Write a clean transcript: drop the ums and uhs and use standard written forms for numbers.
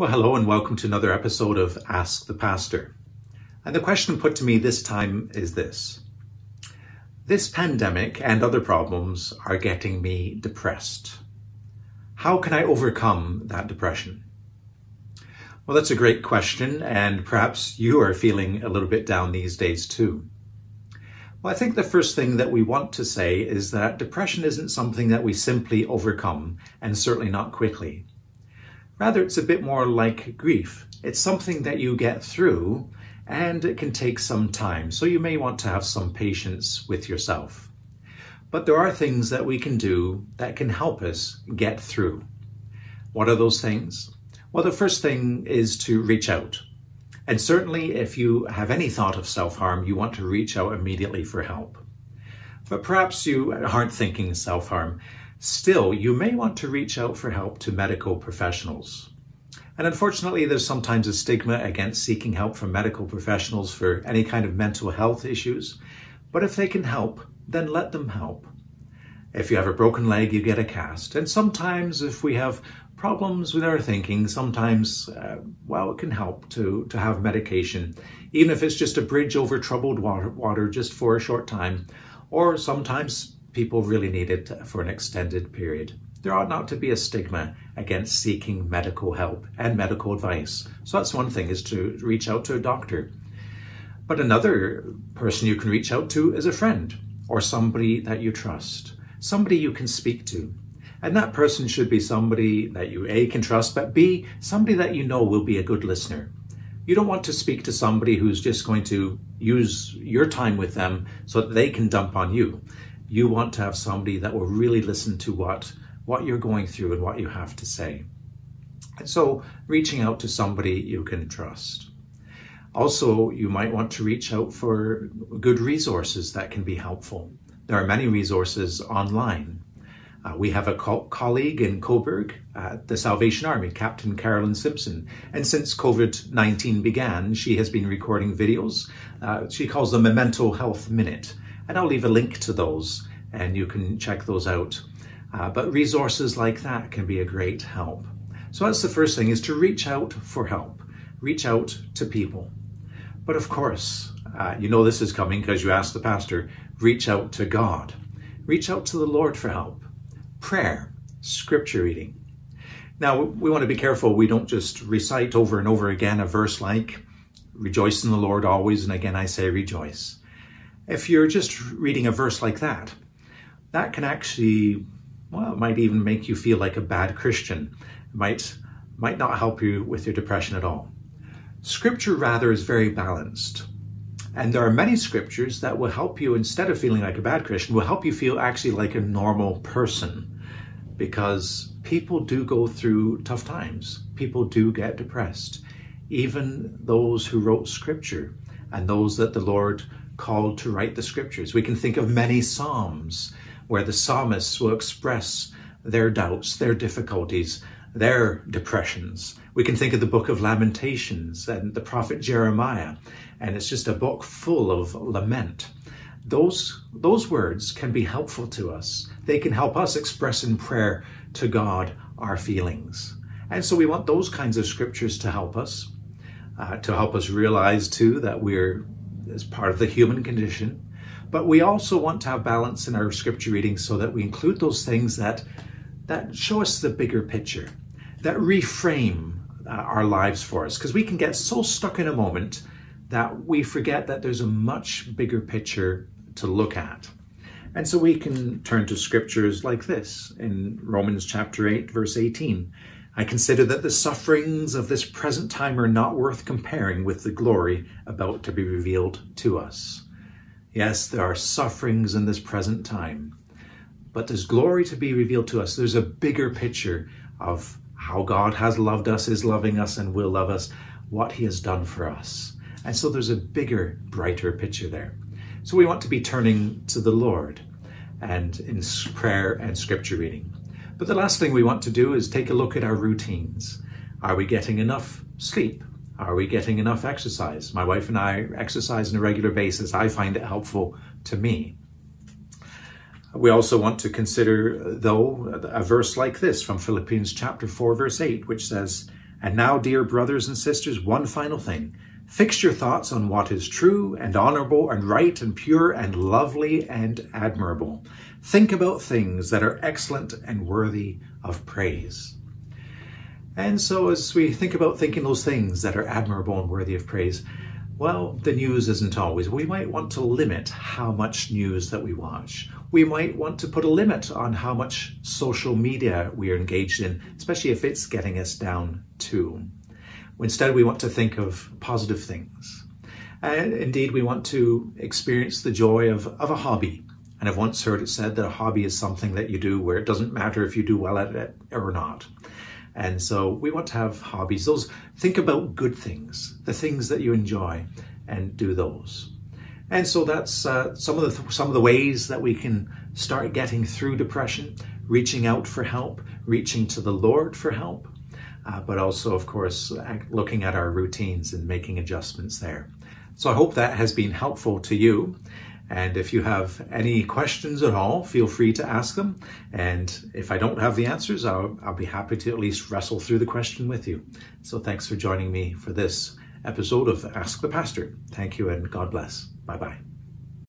Well, hello and welcome to another episode of Ask the Pastor. And the question put to me this time is this. This pandemic and other problems are getting me depressed. How can I overcome that depression? Well, that's a great question, and perhaps you are feeling a little bit down these days too. Well, I think the first thing that we want to say is that depression isn't something that we simply overcome, and certainly not quickly. Rather, it's a bit more like grief. It's something that you get through, and it can take some time, so you may want to have some patience with yourself. But there are things that we can do that can help us get through. What are those things? Well, the first thing is to reach out. And certainly if you have any thought of self-harm, you want to reach out immediately for help. But perhaps you aren't thinking self-harm. Still, you may want to reach out for help to medical professionals. And unfortunately, there's sometimes a stigma against seeking help from medical professionals for any kind of mental health issues. But if they can help, then let them help. If you have a broken leg, you get a cast. And sometimes if we have problems with our thinking, sometimes, it can help to have medication, even if it's just a bridge over troubled water just for a short time, or sometimes people really need it for an extended period. There ought not to be a stigma against seeking medical help and medical advice. So that's one thing, is to reach out to a doctor. But another person you can reach out to is a friend or somebody that you trust, somebody you can speak to. And that person should be somebody that you A, can trust, but B, somebody that you know will be a good listener. You don't want to speak to somebody who's just going to use your time with them so that they can dump on you. You want to have somebody that will really listen to what you're going through and what you have to say. And so reaching out to somebody you can trust. Also, you might want to reach out for good resources that can be helpful. There are many resources online. We have a colleague in Coburg at the Salvation Army, Captain Carolyn Simpson. And since COVID-19 began, she has been recording videos. She calls them a Mental Health Minute. And I'll leave a link to those and you can check those out. But resources like that can be a great help. So that's the first thing, is to reach out for help. Reach out to people. But of course, you know this is coming because you asked the pastor, reach out to God. Reach out to the Lord for help. Prayer, scripture reading. Now, we want to be careful we don't just recite over and over again a verse like, rejoice in the Lord always, and again I say rejoice. If you're just reading a verse like that, that can actually, it might even make you feel like a bad Christian. It might not help you with your depression at all. Scripture rather is very balanced. And there are many scriptures that will help you, instead of feeling like a bad Christian, will help you feel actually like a normal person. Because people do go through tough times. People do get depressed. Even those who wrote scripture and those that the Lord called to write the scriptures. We can think of many Psalms where the psalmists will express their doubts, their difficulties, their depressions. We can think of the book of Lamentations and the prophet Jeremiah, and it's just a book full of lament. Those words can be helpful to us. They can help us express in prayer to God our feelings. And so we want those kinds of scriptures to help us realize too that we're as part of the human condition. But we also want to have balance in our scripture reading so that we include those things that show us the bigger picture, that reframe our lives for us. Because we can get so stuck in a moment that we forget that there's a much bigger picture to look at. And so we can turn to scriptures like this in Romans chapter 8, verse 18. I consider that the sufferings of this present time are not worth comparing with the glory about to be revealed to us. Yes, there are sufferings in this present time, but there's glory to be revealed to us. There's a bigger picture of how God has loved us, is loving us, and will love us, what he has done for us. And so there's a bigger, brighter picture there. So we want to be turning to the Lord and in prayer and scripture reading. But the last thing we want to do is take a look at our routines. Are we getting enough sleep? Are we getting enough exercise? My wife and I exercise on a regular basis. I find it helpful to me. We also want to consider, though, a verse like this from Philippians chapter 4, verse 8, which says, And now, dear brothers and sisters, one final thing. Fix your thoughts on what is true and honorable and right and pure and lovely and admirable. Think about things that are excellent and worthy of praise. And so as we think about thinking those things that are admirable and worthy of praise, well, the news isn't always. We might want to limit how much news that we watch. We might want to put a limit on how much social media we are engaged in, especially if it's getting us down too. Instead, we want to think of positive things. And indeed, we want to experience the joy of a hobby. And I've once heard it said that a hobby is something that you do where it doesn't matter if you do well at it or not. And so we want to have hobbies. Think about good things, the things that you enjoy, and do those. And so that's some of the ways that we can start getting through depression, reaching out for help, reaching to the Lord for help, but also, of course, looking at our routines and making adjustments there. So I hope that has been helpful to you. And if you have any questions at all, feel free to ask them. And if I don't have the answers, I'll be happy to at least wrestle through the question with you. So thanks for joining me for this episode of Ask the Pastor. Thank you and God bless. Bye-bye.